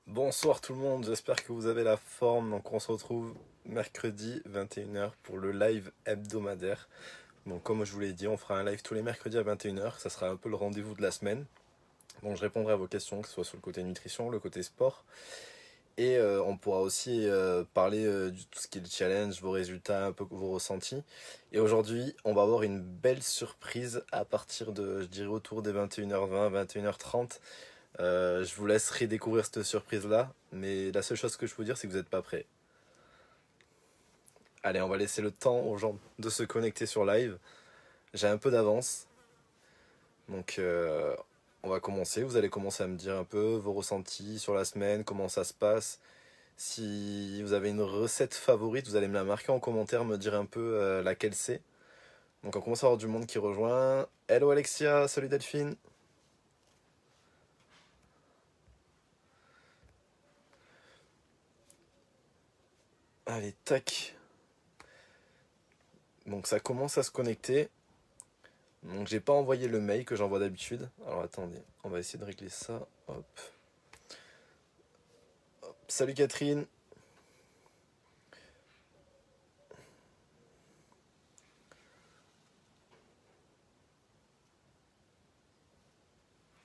Bonsoir tout le monde, j'espère que vous avez la forme. Donc on se retrouve mercredi 21 h pour le live hebdomadaire. Donc comme je vous l'ai dit, on fera un live tous les mercredis à 21 h. Ça sera un peu le rendez-vous de la semaine. Donc je répondrai à vos questions, que ce soit sur le côté nutrition, le côté sport. Et on pourra aussi parler de tout ce qui est le challenge, vos résultats, un peu vos ressentis. Et aujourd'hui, on va avoir une belle surprise à partir de, je dirais, autour des 21 h 20, 21 h 30. Je vous laisserai découvrir cette surprise-là, mais la seule chose que je peux vous dire, c'est que vous n'êtes pas prêts. Allez, on va laisser le temps aux gens de se connecter sur live. J'ai un peu d'avance, donc on va commencer. Vous allez commencer à me dire un peu vos ressentis sur la semaine, comment ça se passe. Si vous avez une recette favorite, vous allez me la marquer en commentaire, me dire un peu laquelle c'est. Donc on commence à avoir du monde qui rejoint. Hello Alexia, salut Delphine. Allez, tac. Donc ça commence à se connecter. Donc j'ai pas envoyé le mail que j'envoie d'habitude. Alors attendez, on va essayer de régler ça. Hop. Salut Catherine.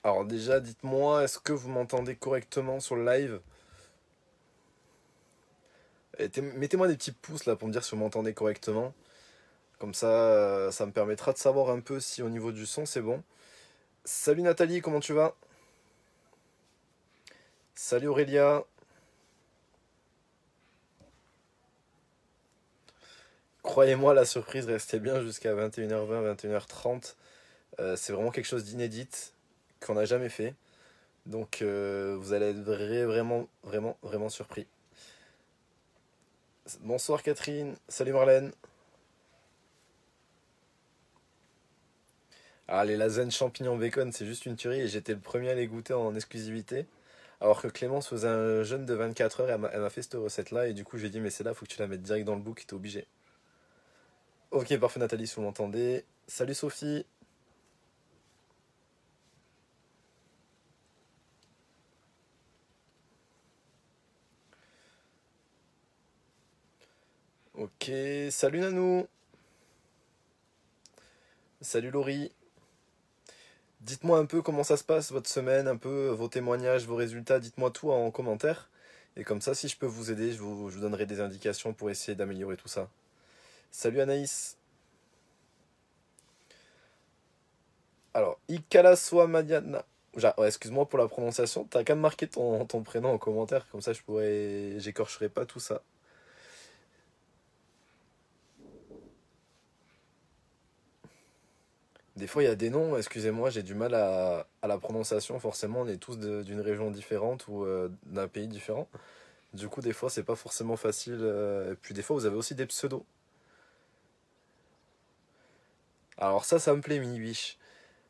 Alors déjà, dites-moi, est-ce que vous m'entendez correctement sur le live? Mettez-moi des petits pouces là pour me dire si vous m'entendez correctement. Comme ça me permettra de savoir un peu si au niveau du son c'est bon. Salut Nathalie, comment tu vas? Salut Aurélia. Croyez-moi, la surprise restait bien jusqu'à 21 h 20, 21 h 30. C'est vraiment quelque chose d'inédit qu'on n'a jamais fait. Donc vous allez être vraiment, vraiment, vraiment surpris. Bonsoir Catherine, salut Marlène. Ah, les lasagnes champignons bacon, c'est juste une tuerie et j'étais le premier à les goûter en exclusivité. Alors que Clémence faisait un jeûne de 24 heures, elle m'a fait cette recette-là et du coup j'ai dit mais c'est là, faut que tu la mettes direct dans le book, t'es obligé. Ok, parfait Nathalie, si vous m'entendez. Salut Sophie. Ok, salut Nanou. Salut Laurie. Dites-moi un peu comment ça se passe votre semaine, un peu vos témoignages, vos résultats, dites-moi tout en commentaire. Et comme ça, si je peux vous aider, je vous donnerai des indications pour essayer d'améliorer tout ça. Salut Anaïs. Alors, Ikalaswa Madiana. Ouais, excuse-moi pour la prononciation, t'as qu'à me marquer ton prénom en commentaire, comme ça j'écorcherai pas tout ça. Des fois, il y a des noms, excusez-moi, j'ai du mal à la prononciation. Forcément, on est tous d'une région différente ou d'un pays différent. Du coup, des fois, c'est pas forcément facile. Et puis, des fois, vous avez aussi des pseudos. Alors, ça me plaît, Mini Biche.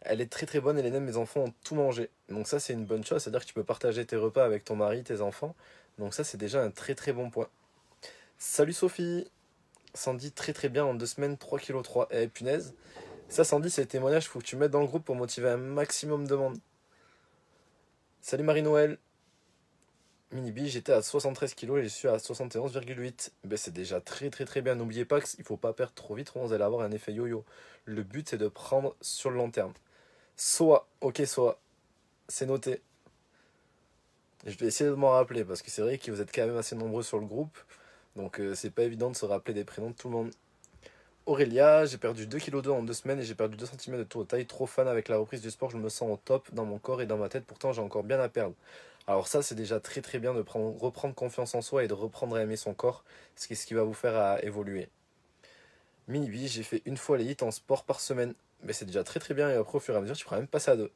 Elle est très très bonne et les nems, mes enfants ont tout mangé. Donc, ça, c'est une bonne chose. C'est-à-dire que tu peux partager tes repas avec ton mari, tes enfants. Donc, ça, c'est déjà un très très bon point. Salut Sophie! Sandy, très très bien en 2 semaines, 3 kg 3. Eh punaise! Ça, Sandy, c'est le témoignage, faut que tu mettes dans le groupe pour motiver un maximum de monde. Salut Marie-Noël! Mini j'étais à 73 kilos et je suis à 71,8. Ben, c'est déjà très très très bien. N'oubliez pas qu'il faut pas perdre trop vite, vous allez avoir un effet yo-yo. Le but c'est de prendre sur le long terme. Soit, ok, soit, c'est noté. Je vais essayer de m'en rappeler parce que c'est vrai que vous êtes quand même assez nombreux sur le groupe. Donc c'est pas évident de se rappeler des prénoms de tout le monde. Aurélia, j'ai perdu 2,2 kg en 2 semaines et j'ai perdu 2 cm de tour de taille. Trop fan avec la reprise du sport, je me sens au top dans mon corps et dans ma tête. Pourtant, j'ai encore bien à perdre. Alors ça, c'est déjà très très bien de reprendre confiance en soi et de reprendre à aimer son corps, ce qui va vous faire à évoluer. Mini j'ai fait une fois les hits en sport par semaine. Mais c'est déjà très très bien et après au fur et à mesure, tu pourras même passer à deux.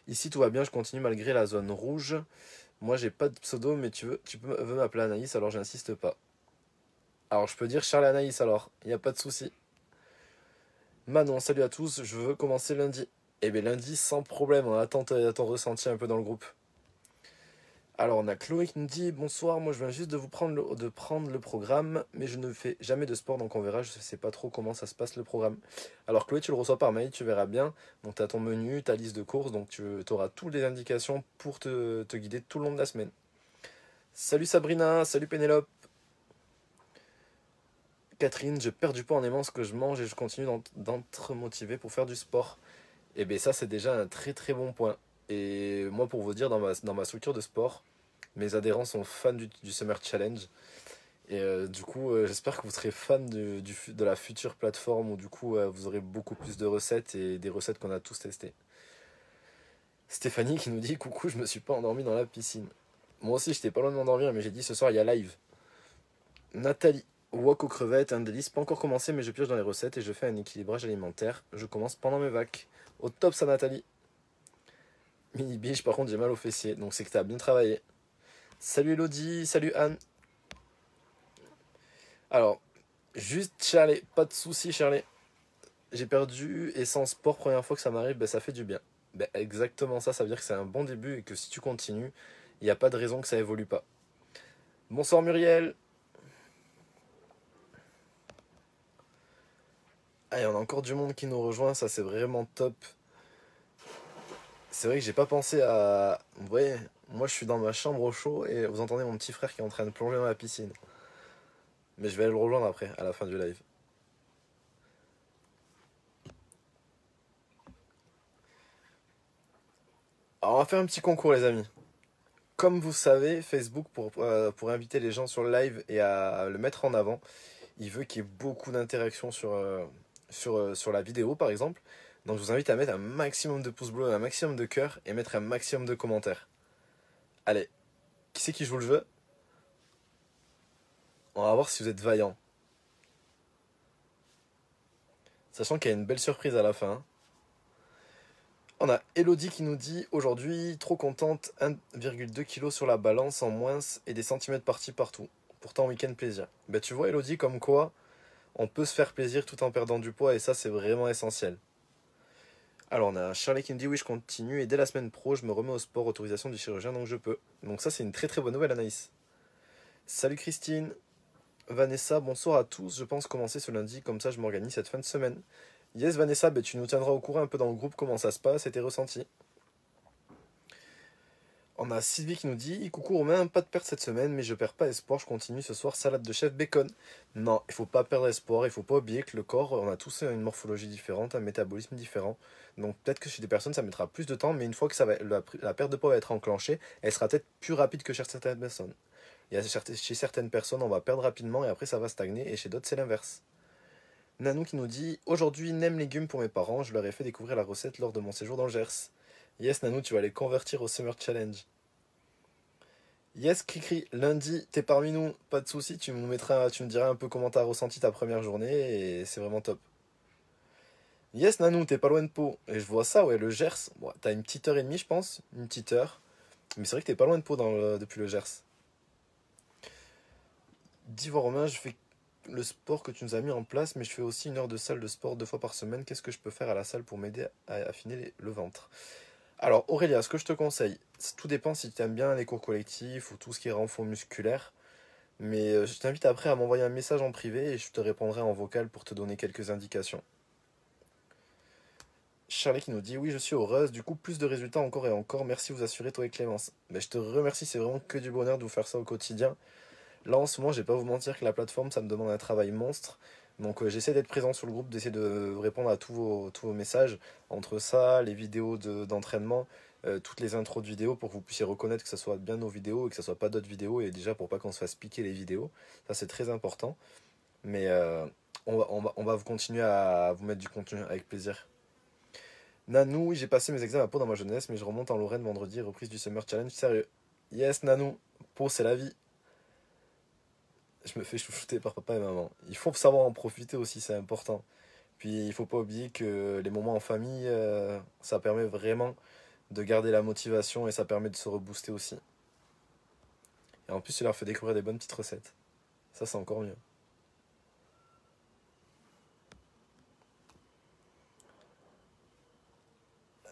Ici, tout va bien, je continue malgré la zone rouge. Moi, j'ai pas de pseudo, mais veux m'appeler Anaïs, alors j'insiste pas. Alors, je peux dire Charles Anaïs alors, il n'y a pas de souci. Manon, salut à tous, je veux commencer lundi. Eh bien lundi, sans problème, on attend ton ressenti un peu dans le groupe. Alors on a Chloé qui nous dit bonsoir, moi je viens juste de de prendre le programme, mais je ne fais jamais de sport donc on verra, je sais pas trop comment ça se passe le programme. Alors Chloé tu le reçois par mail, tu verras bien, donc tu as ton menu, ta liste de courses, donc tu auras toutes les indications pour te guider tout le long de la semaine. Salut Sabrina, salut Pénélope. Catherine, je perds du poids en aimant ce que je mange et je continue d'être motivé pour faire du sport. Et bien ça c'est déjà un très très bon point. Et moi pour vous dire, dans ma structure de sport, mes adhérents sont fans du Summer Challenge. Et du coup, j'espère que vous serez fan de la future plateforme où du coup, vous aurez beaucoup plus de recettes et des recettes qu'on a tous testées. Stéphanie qui nous dit coucou, je me suis pas endormi dans la piscine. Moi aussi, j'étais pas loin de m'endormir, mais j'ai dit ce soir, il y a live. Nathalie, wok aux crevettes, un délice, pas encore commencé, mais je pioche dans les recettes et je fais un équilibrage alimentaire. Je commence pendant mes vacs. Au top, ça, Nathalie. Mini biche, par contre, j'ai mal au fessier, donc c'est que t'as bien travaillé. Salut Elodie, salut Anne. Alors, juste Charlie, pas de soucis Charlie. J'ai perdu et sans sport, première fois que ça m'arrive, ben, ça fait du bien. Ben, exactement ça, ça veut dire que c'est un bon début et que si tu continues, il n'y a pas de raison que ça évolue pas. Bonsoir Muriel. Ah, il y en a encore du monde qui nous rejoint, ça c'est vraiment top. C'est vrai que j'ai pas pensé à... Ouais, moi je suis dans ma chambre au chaud et vous entendez mon petit frère qui est en train de plonger dans la piscine. Mais je vais aller le rejoindre après, à la fin du live. Alors on va faire un petit concours les amis. Comme vous savez, Facebook, pour inviter les gens sur le live et à le mettre en avant, il veut qu'il y ait beaucoup d'interactions sur la vidéo, par exemple. Donc je vous invite à mettre un maximum de pouces bleus, un maximum de cœurs et mettre un maximum de commentaires. Allez, qui c'est qui joue le jeu? On va voir si vous êtes vaillant. Sachant qu'il y a une belle surprise à la fin, hein. On a Elodie qui nous dit aujourd'hui, trop contente, 1,2 kg sur la balance en moins et des centimètres partis partout. Pourtant, week-end plaisir. Ben tu vois, Elodie, comme quoi on peut se faire plaisir tout en perdant du poids et ça, c'est vraiment essentiel. Alors, on a Charlie qui nous dit oui, je continue et dès la semaine pro, je me remets au sport, autorisation du chirurgien, donc je peux. Donc, ça, c'est une très très bonne nouvelle, Anaïs. Salut Christine. Vanessa, bonsoir à tous. Je pense commencer ce lundi, comme ça je m'organise cette fin de semaine. Yes, Vanessa, ben, tu nous tiendras au courant un peu dans le groupe comment ça se passe et tes ressentis. On a Sylvie qui nous dit coucou Romain, pas de perte cette semaine, mais je perds pas espoir, je continue ce soir, salade de chef bacon. Non, il faut pas perdre espoir, il faut pas oublier que le corps, on a tous une morphologie différente, un métabolisme différent. Donc peut-être que chez des personnes ça mettra plus de temps, mais une fois que la perte de poids va être enclenchée, elle sera peut-être plus rapide que chez certaines personnes. Chez certaines personnes, on va perdre rapidement et après ça va stagner, et chez d'autres c'est l'inverse. Nanou qui nous dit aujourd'hui, nem légumes pour mes parents, je leur ai fait découvrir la recette lors de mon séjour dans le Gers. Yes, Nanou, tu vas les convertir au Summer Challenge. Yes, Cricri, lundi, t'es parmi nous, pas de soucis, tu me diras un peu comment t'as ressenti ta première journée et c'est vraiment top. Yes, Nanou, t'es pas loin de Pau. Et je vois ça, ouais, le Gers. Bon, t'as une petite heure et demie, je pense, une petite heure. Mais c'est vrai que t'es pas loin de Pau depuis le Gers. Dis-moi, Romain, je fais le sport que tu nous as mis en place, mais je fais aussi une heure de salle de sport 2 fois par semaine. Qu'est-ce que je peux faire à la salle pour m'aider à affiner le ventre? Alors, Aurélia, ce que je te conseille, tout dépend si tu aimes bien les cours collectifs ou tout ce qui est renfort musculaire. Mais je t'invite après à m'envoyer un message en privé et je te répondrai en vocal pour te donner quelques indications. Charlie qui nous dit oui, je suis heureuse, du coup plus de résultats encore et encore, merci vous assurer toi et Clémence. Mais je te remercie, c'est vraiment que du bonheur de vous faire ça au quotidien. Là en ce moment, je vais pas vous mentir que la plateforme ça me demande un travail monstre. Donc j'essaie d'être présent sur le groupe, d'essayer de répondre à tous vos messages. Entre ça, les vidéos d'entraînement, toutes les intros de vidéos pour que vous puissiez reconnaître que ce soit bien nos vidéos et que ce soit pas d'autres vidéos. Et déjà pour pas qu'on se fasse piquer les vidéos. Ça c'est très important. Mais on va vous continuer à vous mettre du contenu avec plaisir. Nanou, oui, j'ai passé mes examens à Pau dans ma jeunesse, mais je remonte en Lorraine vendredi, reprise du Summer Challenge, sérieux. Yes, Nanou, Pau, c'est la vie. Je me fais chouchouter par papa et maman. Il faut savoir en profiter aussi, c'est important. Puis il faut pas oublier que les moments en famille, ça permet vraiment de garder la motivation et ça permet de se rebooster aussi. Et en plus, ça leur fait découvrir des bonnes petites recettes. Ça, c'est encore mieux.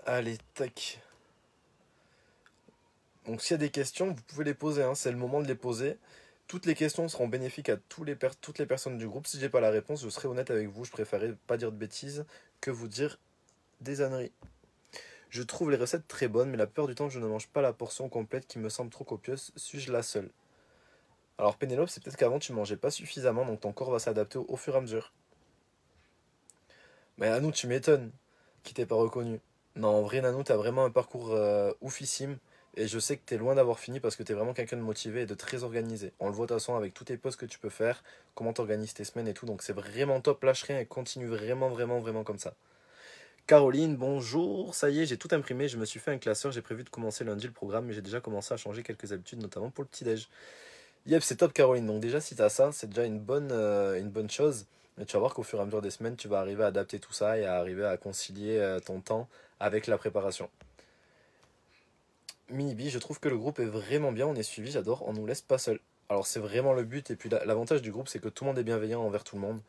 Allez, tac. Donc s'il y a des questions, vous pouvez les poser, hein, c'est le moment de les poser. Toutes les questions seront bénéfiques à toutes les personnes du groupe. Si j'ai pas la réponse, je serai honnête avec vous, je préférerais pas dire de bêtises que vous dire des âneries. Je trouve les recettes très bonnes, mais la plupart du temps, je ne mange pas la portion complète qui me semble trop copieuse. Suis-je la seule? Alors Pénélope, c'est peut-être qu'avant tu mangeais pas suffisamment, donc ton corps va s'adapter au fur et à mesure. Mais Nanou, tu m'étonnes qui t'ait pas reconnu. Non, en vrai, Nanou, t'as vraiment un parcours oufissime. Et je sais que t'es loin d'avoir fini parce que t'es vraiment quelqu'un de motivé et de très organisé. On le voit de toute façon avec tous tes posts que tu peux faire, comment t'organises tes semaines et tout. Donc c'est vraiment top, lâche rien et continue vraiment, vraiment, vraiment comme ça. Caroline, bonjour. Ça y est, j'ai tout imprimé. Je me suis fait un classeur. J'ai prévu de commencer lundi le programme, mais j'ai déjà commencé à changer quelques habitudes, notamment pour le petit-déj. Yep, c'est top, Caroline. Donc, déjà, si t'as ça, c'est déjà une bonne chose. Mais tu vas voir qu'au fur et à mesure des semaines, tu vas arriver à adapter tout ça et à arriver à concilier ton temps avec la préparation. Minibi, je trouve que le groupe est vraiment bien. On est suivi, j'adore. On nous laisse pas seuls. Alors, c'est vraiment le but. Et puis, l'avantage du groupe, c'est que tout le monde est bienveillant envers tout le monde.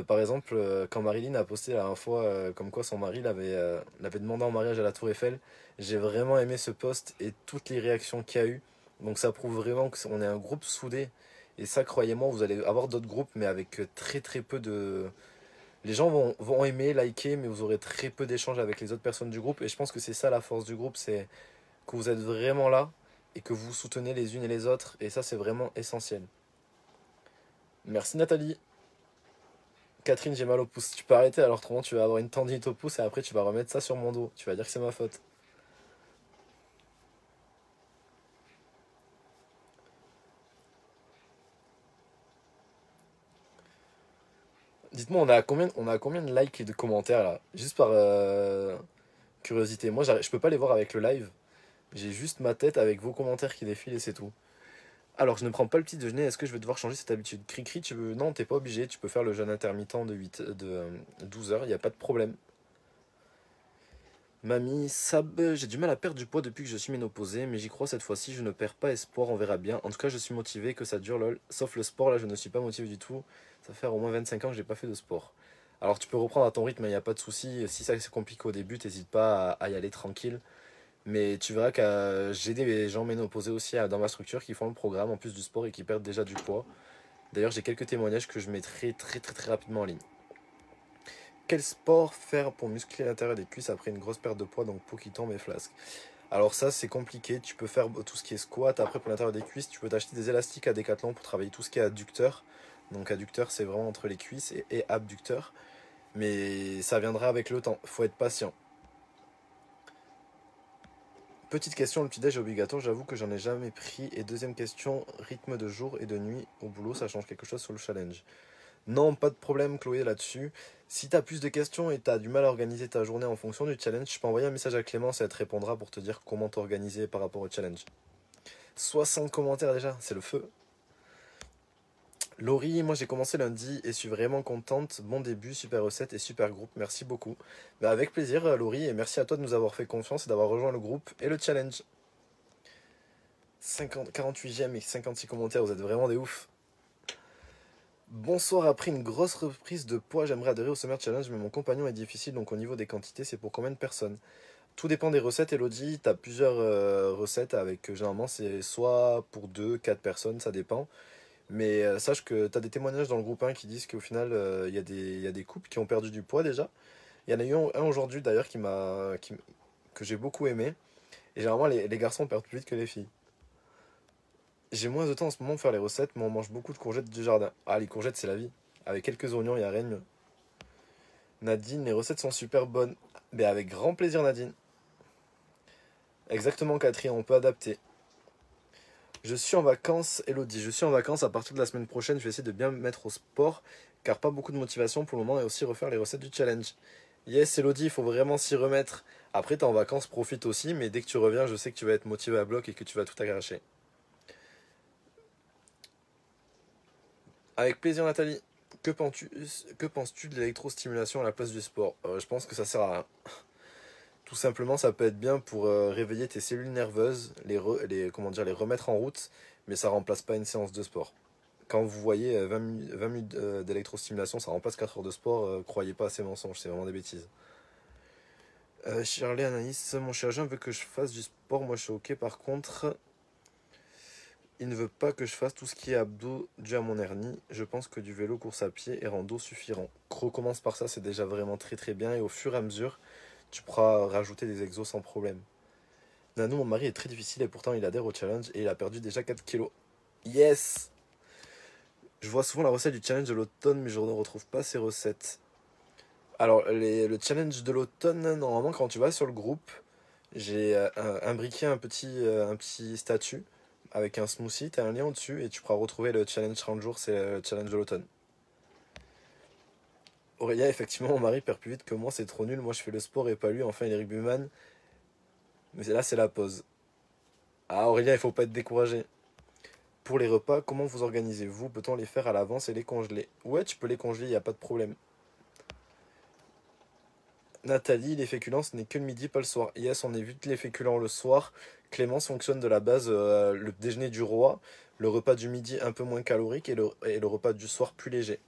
Par exemple, quand Marilyn a posté la dernière fois comme quoi son mari l'avait demandé en mariage à la Tour Eiffel, j'ai vraiment aimé ce post et toutes les réactions qu'il y a eu. Donc ça prouve vraiment qu'on est un groupe soudé. Et ça, croyez-moi, vous allez avoir d'autres groupes, mais avec très très peu de... Les gens vont aimer, liker, mais vous aurez très peu d'échanges avec les autres personnes du groupe. Et je pense que c'est ça la force du groupe, c'est que vous êtes vraiment là et que vous vous soutenez les unes et les autres. Et ça, c'est vraiment essentiel. Merci Nathalie. Catherine, j'ai mal au pouce. Tu peux arrêter, alors autrement tu vas avoir une tendinite au pouce et après tu vas remettre ça sur mon dos. Tu vas dire que c'est ma faute. Dites-moi, on a combien de likes et de commentaires là? Juste par curiosité. Moi, je peux pas les voir avec le live. J'ai juste ma tête avec vos commentaires qui défilent et c'est tout. Alors, je ne prends pas le petit déjeuner. Est-ce que je vais devoir changer cette habitude? Cri-cri, tu veux... Non, t'es pas obligé. Tu peux faire le jeûne intermittent de 12 heures. Il n'y a pas de problème. Mamie, Sab, j'ai du mal à perdre du poids depuis que je suis ménopausée, mais j'y crois cette fois-ci, je ne perds pas espoir, on verra bien. En tout cas, je suis motivé, que ça dure, lol. Sauf le sport, là, je ne suis pas motivé du tout. Ça fait au moins 25 ans que j'ai pas fait de sport. Alors, tu peux reprendre à ton rythme, il n'y a pas de souci. Si ça c'est compliqué au début, t'hésites pas à y aller tranquille. Mais tu verras que j'ai des gens ménopausés aussi dans ma structure qui font le programme en plus du sport et qui perdent déjà du poids. D'ailleurs, j'ai quelques témoignages que je mettrai très rapidement en ligne. Quel sport faire pour muscler l'intérieur des cuisses après une grosse perte de poids, donc peau qui tombe et flasque? Alors ça c'est compliqué, tu peux faire tout ce qui est squat, après pour l'intérieur des cuisses, tu peux t'acheter des élastiques à Decathlon pour travailler tout ce qui est adducteur. Donc adducteur c'est vraiment entre les cuisses et abducteur. Mais ça viendra avec le temps, faut être patient. Petite question, le petit déj est obligatoire, j'avoue que j'en ai jamais pris. Et deuxième question, rythme de jour et de nuit au boulot, ça change quelque chose sur le challenge? Non, pas de problème Chloé là-dessus. Si t'as plus de questions et t'as du mal à organiser ta journée en fonction du challenge, je peux envoyer un message à Clémence et elle te répondra pour te dire comment t'organiser par rapport au challenge. 60 commentaires déjà, c'est le feu. Laurie, moi j'ai commencé lundi et suis vraiment contente. Bon début, super recette et super groupe, merci beaucoup. Bah, avec plaisir Laurie et merci à toi de nous avoir fait confiance et d'avoir rejoint le groupe et le challenge. 48 j'aime et 56 commentaires, vous êtes vraiment des oufs. Bonsoir, après une grosse reprise de poids, j'aimerais adhérer au Summer Challenge, mais mon compagnon est difficile, donc au niveau des quantités, c'est pour combien de personnes? Tout dépend des recettes, Elodie, t'as plusieurs recettes avec, généralement c'est soit pour 2 4 personnes, ça dépend. Mais sache que t'as des témoignages dans le groupe 1 qui disent qu'au final, il y a des couples qui ont perdu du poids déjà. Il y en a eu un aujourd'hui d'ailleurs que j'ai beaucoup aimé. Et généralement, les garçons perdent plus vite que les filles. J'ai moins de temps en ce moment pour faire les recettes, mais on mange beaucoup de courgettes du jardin. Ah, les courgettes, c'est la vie. Avec quelques oignons, il n'y a rien de mieux. Nadine, les recettes sont super bonnes. Mais avec grand plaisir, Nadine. Exactement, Catherine, on peut adapter. Je suis en vacances, Elodie. Je suis en vacances à partir de la semaine prochaine. Je vais essayer de bien me mettre au sport, car pas beaucoup de motivation pour le moment et aussi refaire les recettes du challenge. Yes, Elodie, il faut vraiment s'y remettre. Après, t'es en vacances, profite aussi, mais dès que tu reviens, je sais que tu vas être motivé à bloc et que tu vas tout arracher. Avec plaisir, Nathalie. Que penses-tu de l'électrostimulation à la place du sport? Je pense que ça sert à rien. Tout simplement, ça peut être bien pour réveiller tes cellules nerveuses, comment dire, les remettre en route, mais ça remplace pas une séance de sport. Quand vous voyez 20 minutes d'électrostimulation, ça remplace 4 heures de sport, croyez pas à ces mensonges, c'est vraiment des bêtises. Shirley, Anaïs, mon chirurgien veut que je fasse du sport, moi je suis ok. Par contre, il ne veut pas que je fasse tout ce qui est abdos dû à mon hernie. Je pense que du vélo, course à pied et rando suffiront. Recommence par ça, c'est déjà vraiment très très bien. Et au fur et à mesure, tu pourras rajouter des exos sans problème. Nanou, mon mari est très difficile et pourtant il adhère au challenge et il a perdu déjà 4 kilos. Yes! Je vois souvent la recette du challenge de l'automne, mais je ne retrouve pas ces recettes. Alors, le challenge de l'automne, normalement, quand tu vas sur le groupe, j'ai imbriqué un petit statut avec un smoothie, t'as un lien au-dessus et tu pourras retrouver le challenge 30 jours, c'est le challenge de l'automne. Aurélia, effectivement, mon mari perd plus vite que moi, c'est trop nul. Moi, je fais le sport et pas lui. Enfin, il est rugbyman. Mais là, c'est la pause. Ah, Aurélia, il faut pas être découragé. Pour les repas, comment vous organisez-vous? Peut-on les faire à l'avance et les congeler? Ouais, tu peux les congeler, il n'y a pas de problème. Nathalie, les féculents, ce n'est que le midi, pas le soir. Yes, on évite les féculents le soir. Clémence fonctionne de la base, le déjeuner du roi, le repas du midi un peu moins calorique et le repas du soir plus léger.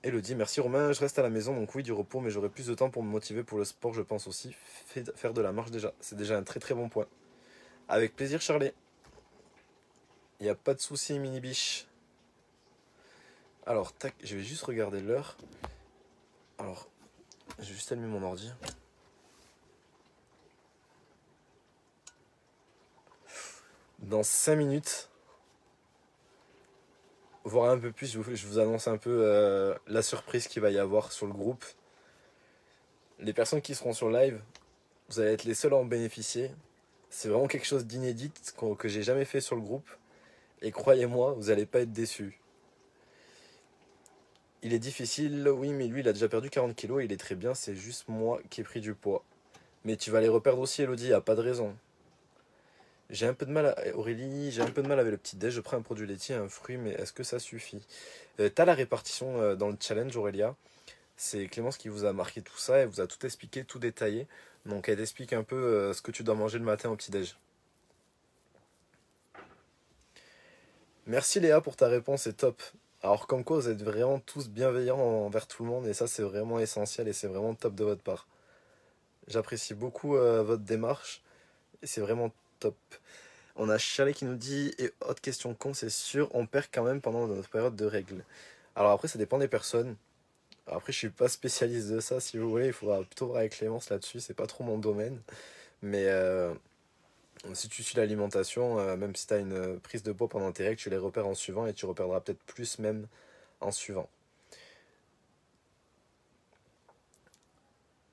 Elodie, merci Romain, je reste à la maison, donc oui, du repos, mais j'aurai plus de temps pour me motiver pour le sport, je pense aussi. Faire de la marche déjà, c'est déjà un très très bon point. Avec plaisir, Charlie. Il n'y a pas de souci, mini biche. Alors, tac, je vais juste regarder l'heure. Alors, je vais juste allumer mon ordi. Dans 5 minutes, voire un peu plus, je vous annonce un peu la surprise qu'il va y avoir sur le groupe. Les personnes qui seront sur live, vous allez être les seuls à en bénéficier. C'est vraiment quelque chose d'inédit que j'ai jamais fait sur le groupe. Et croyez-moi, vous n'allez pas être déçus. Il est difficile, oui, mais lui, il a déjà perdu 40 kilos, il est très bien, c'est juste moi qui ai pris du poids. Mais tu vas les reperdre aussi, Elodie, y a pas de raison. J'ai un peu de mal, Aurélie, j'ai un peu de mal avec le petit déj, je prends un produit laitier, un fruit, mais est-ce que ça suffit? T'as la répartition dans le challenge, Aurélia. C'est Clémence qui vous a marqué tout ça, elle vous a tout expliqué, tout détaillé. Donc elle t'explique un peu ce que tu dois manger le matin au petit déj. Merci Léa pour ta réponse, c'est top. Alors comme quoi vous êtes vraiment tous bienveillants envers tout le monde et ça c'est vraiment essentiel et c'est vraiment top de votre part. J'apprécie beaucoup votre démarche et c'est vraiment top. On a Chalet qui nous dit, et autre question con, c'est sûr, on perd quand même pendant notre période de règles. Alors après ça dépend des personnes. Après je suis pas spécialiste de ça, si vous voulez, il faudra plutôt voir avec Clémence là-dessus, c'est pas trop mon domaine. Mais si tu suis l'alimentation, même si tu as une prise de poids pendant tes règles, tu les repères en suivant et tu reperdras peut-être plus même en suivant.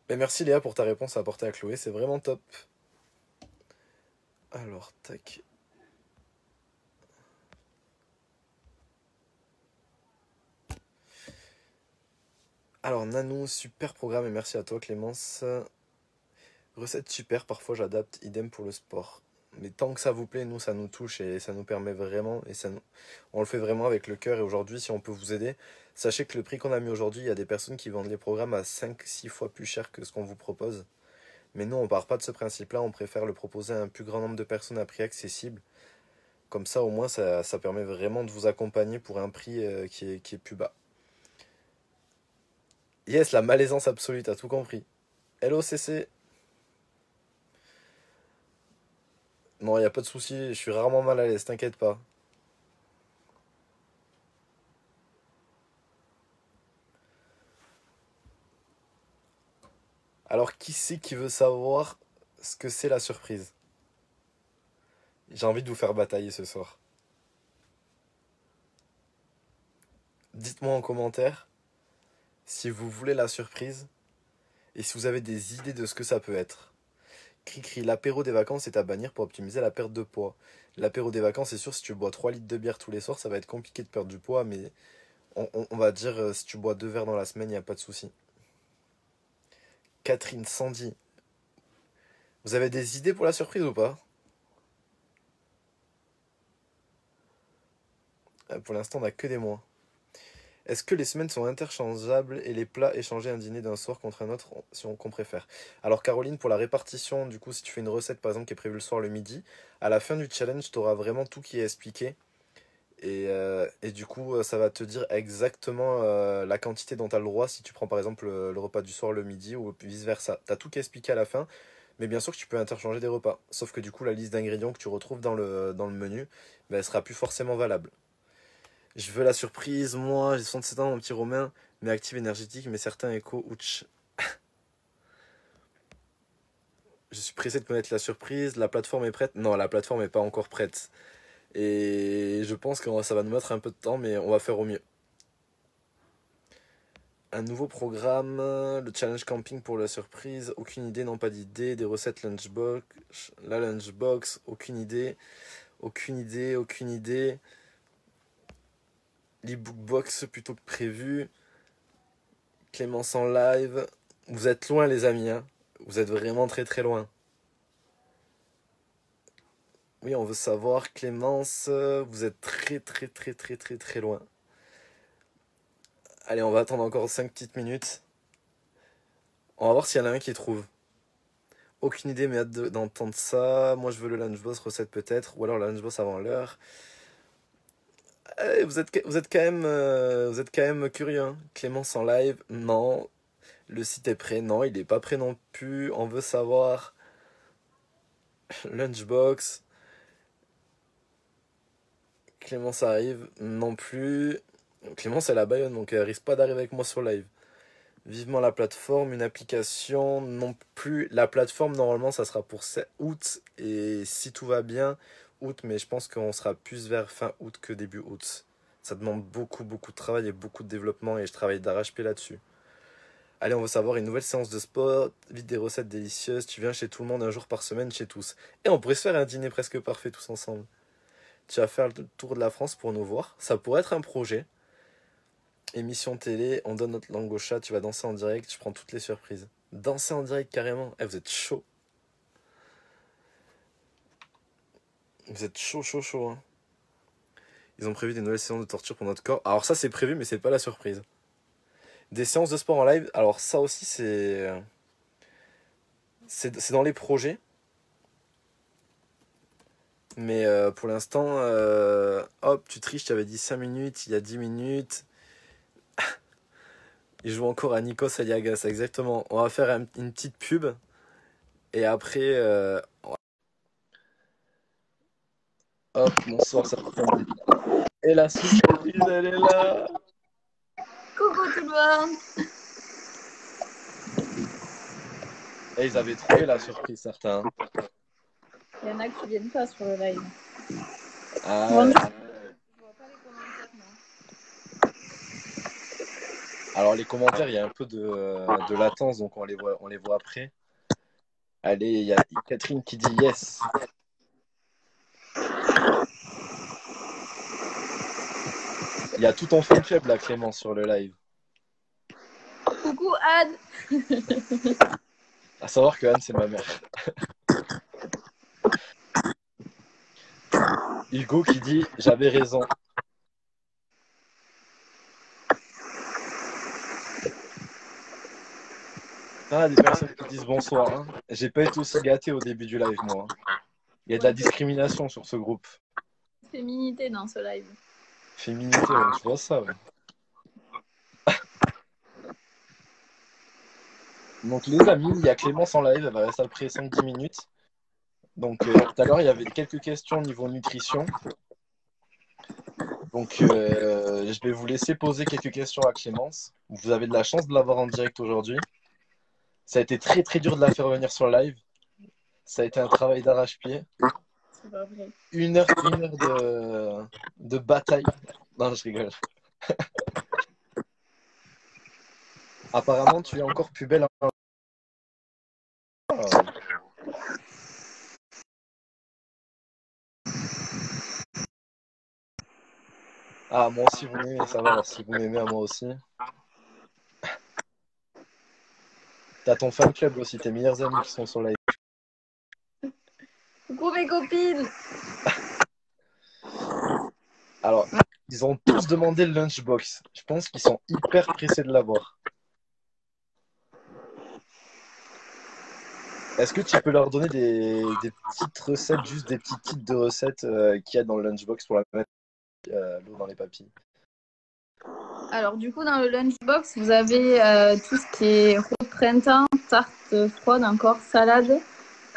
Mais merci Léa pour ta réponse à apporter à Chloé, c'est vraiment top. Alors, tac. Alors, Nanou, super programme et merci à toi Clémence. Recette super, parfois j'adapte, idem pour le sport. Mais tant que ça vous plaît, nous ça nous touche et ça nous permet vraiment, on le fait vraiment avec le cœur et aujourd'hui si on peut vous aider, sachez que le prix qu'on a mis aujourd'hui, il y a des personnes qui vendent les programmes à 5-6 fois plus cher que ce qu'on vous propose. Mais nous on part pas de ce principe-là, on préfère le proposer à un plus grand nombre de personnes à prix accessible. Comme ça au moins ça permet vraiment de vous accompagner pour un prix qui est plus bas. Yes, la malaisance absolue, t'as tout compris. Hello CC. Non, y a pas de souci, je suis rarement mal à l'aise, t'inquiète pas. Alors, qui c'est qui veut savoir ce que c'est la surprise? J'ai envie de vous faire batailler ce soir. Dites-moi en commentaire si vous voulez la surprise et si vous avez des idées de ce que ça peut être. Cri-cri, l'apéro des vacances est à bannir pour optimiser la perte de poids. L'apéro des vacances, c'est sûr, si tu bois 3 litres de bière tous les soirs, ça va être compliqué de perdre du poids, mais on va dire si tu bois 2 verres dans la semaine, il n'y a pas de souci. Catherine, Sandy, vous avez des idées pour la surprise ou pas? Pour l'instant, on n'a que des mois. Est-ce que les semaines sont interchangeables et les plats échangés un dîner d'un soir contre un autre si on qu'on préfère? Alors Caroline, pour la répartition, du coup, si tu fais une recette par exemple qui est prévue le soir le midi, à la fin du challenge, tu auras vraiment tout qui est expliqué. Et du coup, ça va te dire exactement la quantité dont tu as le droit si tu prends par exemple le repas du soir le midi ou vice-versa. Tu as tout qui est expliqué à la fin, mais bien sûr que tu peux interchanger des repas. Sauf que du coup, la liste d'ingrédients que tu retrouves dans le menu, ben, elle sera plus forcément valable. Je veux la surprise, moi, j'ai 67 ans, mon petit Romain, mais active énergétique, mais certains échos, ouch. Je suis pressé de connaître la surprise, la plateforme est prête? Non, la plateforme n'est pas encore prête. Et je pense que ça va nous mettre un peu de temps, mais on va faire au mieux. Un nouveau programme, le challenge camping pour la surprise, aucune idée, non pas d'idée, des recettes lunchbox, la lunchbox, aucune idée, aucune idée, aucune idée. L'ebook box plutôt que prévu, Clémence en live. Vous êtes loin les amis, hein. Vous êtes vraiment très très loin. Oui, on veut savoir, Clémence, vous êtes très très très très très très loin. Allez, on va attendre encore 5 petites minutes. On va voir s'il y en a un qui trouve. Aucune idée, mais hâte d'entendre ça. Moi, je veux le lunchbox recette peut-être, ou alors le lunchbox avant l'heure. Vous êtes quand même curieux, hein. Clémence en live, non. Le site est prêt, non, il est pas prêt non plus. On veut savoir. Lunchbox. Clémence arrive, non plus. Clémence elle a Bayonne, donc elle risque pas d'arriver avec moi sur live. Vivement la plateforme, une application non plus. La plateforme, normalement, ça sera pour août. Et si tout va bien, août, mais je pense qu'on sera plus vers fin août que début août. Ça demande beaucoup, beaucoup de travail et beaucoup de développement et je travaille d'arrache-pied là-dessus. Allez, on veut savoir une nouvelle séance de sport, vite des recettes délicieuses. Tu viens chez tout le monde un jour par semaine, chez tous. Et on pourrait se faire un dîner presque parfait tous ensemble. Tu vas faire le tour de la France pour nous voir. Ça pourrait être un projet. Émission télé, on donne notre langue au chat, tu vas danser en direct, je prends toutes les surprises. Danser en direct carrément. Eh, vous êtes chaud. Vous êtes chaud, chaud, chaud. Hein. Ils ont prévu des nouvelles séances de torture pour notre corps. Alors ça c'est prévu mais c'est pas la surprise. Des séances de sport en live, alors ça aussi c'est dans les projets. Mais pour l'instant, hop, tu triches, tu avais dit 5 minutes, il y a 10 minutes. Il joue encore à Nikos Aliagas, exactement. On va faire une petite pub. Et après, hop, bonsoir, ça va. Et la surprise, elle est là. Coucou tout le monde. Et ils avaient trouvé la surprise, certains. Il y en a qui viennent pas sur le live. Ah, Bon, je vois pas les commentaires, non. alors les commentaires, il y a un peu de latence, donc on les voit après. Allez, il y a Catherine qui dit yes. Il y a tout ton fan club là, Clément, sur le live. Coucou Anne. À savoir que Anne, c'est ma mère. Hugo qui dit j'avais raison. Ah, des personnes qui disent bonsoir. Hein. J'ai pas été aussi gâté au début du live, moi. Il y a de la discrimination sur ce groupe. Féminité dans ce live. Féminité, ouais, je vois ça. Ouais. Donc les amis, il y a Clémence en live, elle va rester après 5-10 minutes. Donc tout à l'heure, il y avait quelques questions au niveau nutrition. Donc je vais vous laisser poser quelques questions à Clémence. Vous avez de la chance de l'avoir en direct aujourd'hui. Ça a été très très dur de la faire venir sur live. Ça a été un travail d'arrache-pied. C'est pas vrai. Une heure de bataille. Non, je rigole. Apparemment, tu es encore plus belle. Ah, moi aussi, vous m'aimez, ça va. Alors, si vous m'aimez, à moi aussi. T'as ton fan club aussi, tes meilleurs amis qui sont sur live. Coucou mes copines. Alors, ils ont tous demandé le lunchbox. Je pense qu'ils sont hyper pressés de l'avoir. Est-ce que tu peux leur donner des petites recettes, juste des petits titres de recettes qu'il y a dans le lunchbox pour la mettre l'eau dans les papilles. Alors, du coup, dans le lunchbox, vous avez tout ce qui est roux de printemps, tarte froide, encore salade.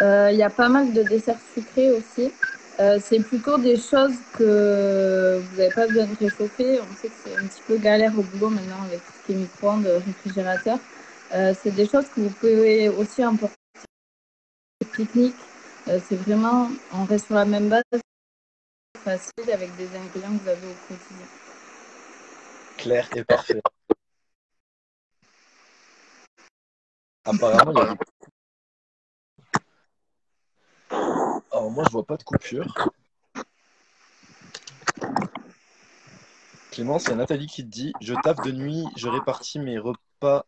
Il y a pas mal de desserts sucrés aussi. C'est plutôt des choses que vous n'avez pas besoin de réchauffer. On sait que c'est un petit peu galère au boulot maintenant avec tout ce qui est micro-ondes, réfrigérateur. C'est des choses que vous pouvez aussi emporter pique-nique. C'est vraiment, on reste sur la même base, facile avec des ingrédients que vous avez au quotidien. Clair et parfait. Apparemment, il y a des... Alors moi, je vois pas de coupure. Clémence, il y a Nathalie qui te dit: je taffe de nuit, je répartis mes repas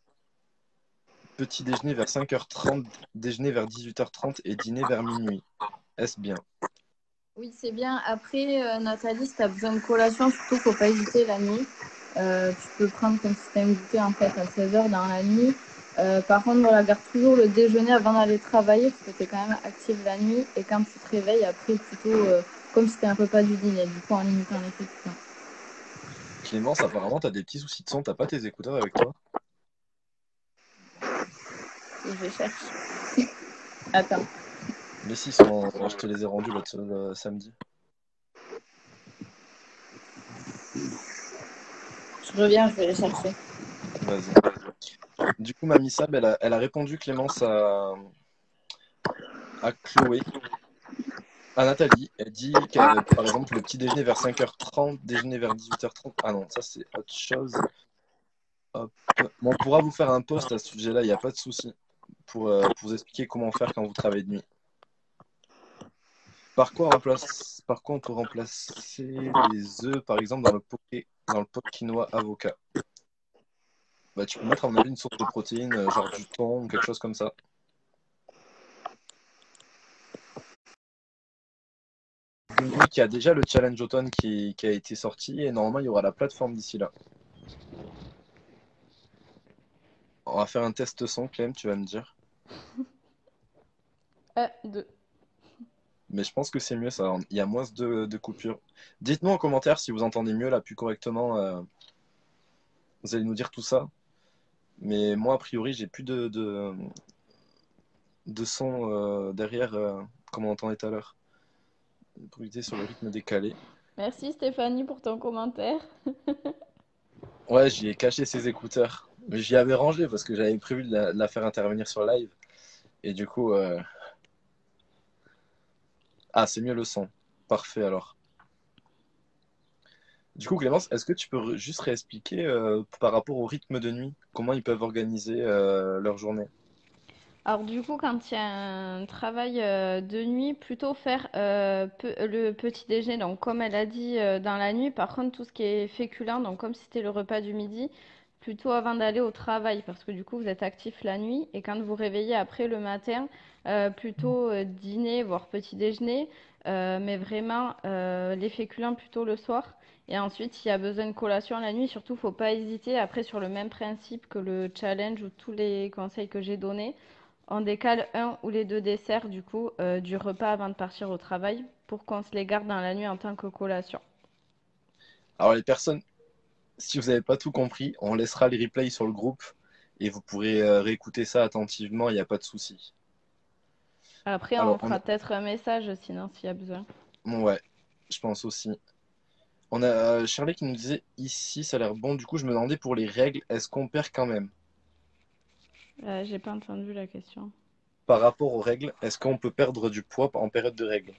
petit déjeuner vers 5h30, déjeuner vers 18h30 et dîner vers minuit. Est-ce bien? Oui, c'est bien. Après, Nathalie, si tu as besoin de collation, surtout, faut pas hésiter la nuit. Tu peux prendre comme si c'était un goûter en fait à 16h dans la nuit. Par contre, voilà, garde toujours le déjeuner avant d'aller travailler parce que tu es quand même active la nuit. Et quand tu te réveilles, après, plutôt comme si c'était un repas du dîner, du coup, en limitant les féculents. Clémence, apparemment, t'as des petits soucis de son, t'as pas tes écouteurs avec toi? Je cherche. Attends, Mais si, je te les ai rendus l'autre samedi. je reviens, je vais les chercher. Vas-y. Du coup, Mamie Sab, elle a répondu, Clémence, à Chloé, à Nathalie. Elle dit que, par exemple, le petit déjeuner vers 5h30, déjeuner vers 18h30. Ah non, ça c'est autre chose. Hop. Bon, on pourra vous faire un post à ce sujet-là, il n'y a pas de souci, pour vous expliquer comment faire quand vous travaillez de nuit. Par quoi on peut remplacer les œufs, par exemple, dans le pot quinoa avocat? Bah, tu peux mettre, à mon avis, une source de protéines, genre du thon ou quelque chose comme ça. Donc, il y a déjà le challenge automne qui a été sorti et normalement, il y aura la plateforme d'ici là. On va faire un test son, Clem, tu vas me dire. Deux. Mais je pense que c'est mieux ça. Il y a moins de coupures. Dites-nous en commentaire si vous entendez mieux là plus correctement. Vous allez nous dire tout ça. Mais moi, a priori, j'ai plus de son derrière, comme on entendait tout à l'heure. Bruité sur le rythme décalé. Merci Stéphanie pour ton commentaire. Ouais, j'y ai caché ses écouteurs. Mais j'y avais rangé parce que j'avais prévu de la faire intervenir sur live. Et du coup, ah, c'est mieux le son. Parfait alors. Du coup, Clémence, est-ce que tu peux juste réexpliquer par rapport au rythme de nuit, comment ils peuvent organiser leur journée? Alors du coup, quand il y a un travail de nuit, plutôt faire le petit déjeuner, donc comme elle a dit dans la nuit. Par contre, tout ce qui est féculent, donc comme si c'était le repas du midi, plutôt avant d'aller au travail, parce que du coup, vous êtes actif la nuit. Et quand vous réveillez après le matin, plutôt dîner, voire petit déjeuner, mais vraiment les féculents plutôt le soir. Et ensuite, s'il y a besoin de collation la nuit, surtout, faut pas hésiter. Après, sur le même principe que le challenge ou tous les conseils que j'ai donnés. On décale un ou les deux desserts du coup du repas avant de partir au travail pour qu'on se les garde dans la nuit en tant que collation. Alors les personnes, si vous n'avez pas tout compris, on laissera les replays sur le groupe et vous pourrez réécouter ça attentivement, il n'y a pas de souci. Après, Alors, on fera peut-être un message sinon s'il y a besoin. ouais, je pense aussi. On a Shirley qui nous disait ici, ça a l'air bon. Du coup, je me demandais pour les règles, est-ce qu'on perd quand même? J'ai pas entendu la question. Par rapport aux règles, est-ce qu'on peut perdre du poids en période de règles?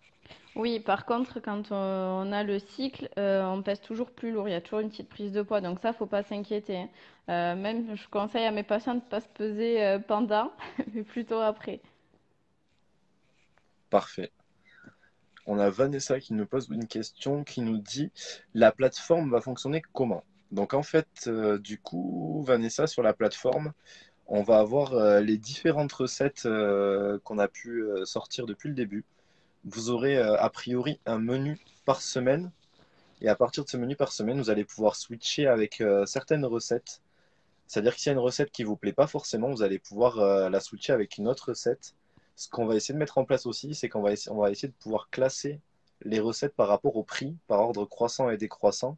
Oui, par contre, quand on a le cycle, on pèse toujours plus lourd. Il y a toujours une petite prise de poids. Donc ça, faut pas s'inquiéter, hein. Même, je conseille à mes patients de ne pas se peser pendant, mais plutôt après. Parfait. On a Vanessa qui nous pose une question qui nous dit la plateforme va fonctionner comment? Donc en fait, du coup, Vanessa, sur la plateforme, on va avoir les différentes recettes qu'on a pu sortir depuis le début. Vous aurez a priori un menu par semaine. Et à partir de ce menu par semaine, vous allez pouvoir switcher avec certaines recettes. C'est-à-dire que s'il y a une recette qui ne vous plaît pas forcément, vous allez pouvoir la switcher avec une autre recette. Ce qu'on va essayer de mettre en place aussi, c'est qu'on va essayer de pouvoir classer les recettes par rapport au prix, par ordre croissant et décroissant.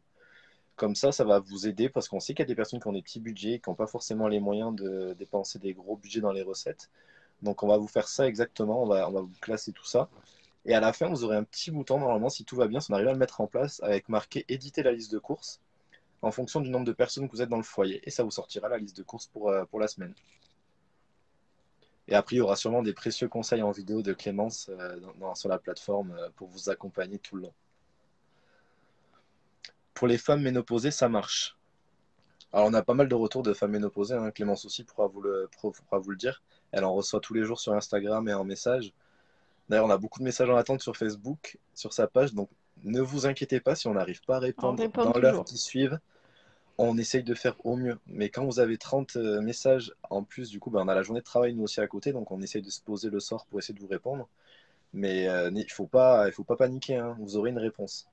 Comme ça va vous aider parce qu'on sait qu'il y a des personnes qui ont des petits budgets, qui n'ont pas forcément les moyens de dépenser des gros budgets dans les recettes. Donc on va vous faire ça exactement, on va vous classer tout ça. Et à la fin, vous aurez un petit bouton, normalement, si tout va bien, si on arrive à le mettre en place, avec marqué éditer la liste de courses en fonction du nombre de personnes que vous êtes dans le foyer. Et ça vous sortira la liste de courses pour la semaine. Et après, il y aura sûrement des précieux conseils en vidéo de Clémence sur la plateforme pour vous accompagner tout le long. Pour les femmes ménopausées, ça marche. Alors, on a pas mal de retours de femmes ménopausées, hein. Clémence aussi pourra vous le dire. Elle en reçoit tous les jours sur Instagram et en message. D'ailleurs, on a beaucoup de messages en attente sur Facebook, sur sa page. Donc, ne vous inquiétez pas si on n'arrive pas à On répondre répond dans l'heure toujours. qui suivent. On essaye de faire au mieux. Mais quand vous avez 30 messages en plus, du coup, on a la journée de travail nous aussi à côté. Donc, on essaye de se poser le sort pour essayer de vous répondre. Mais il faut pas paniquer, hein. Vous aurez une réponse.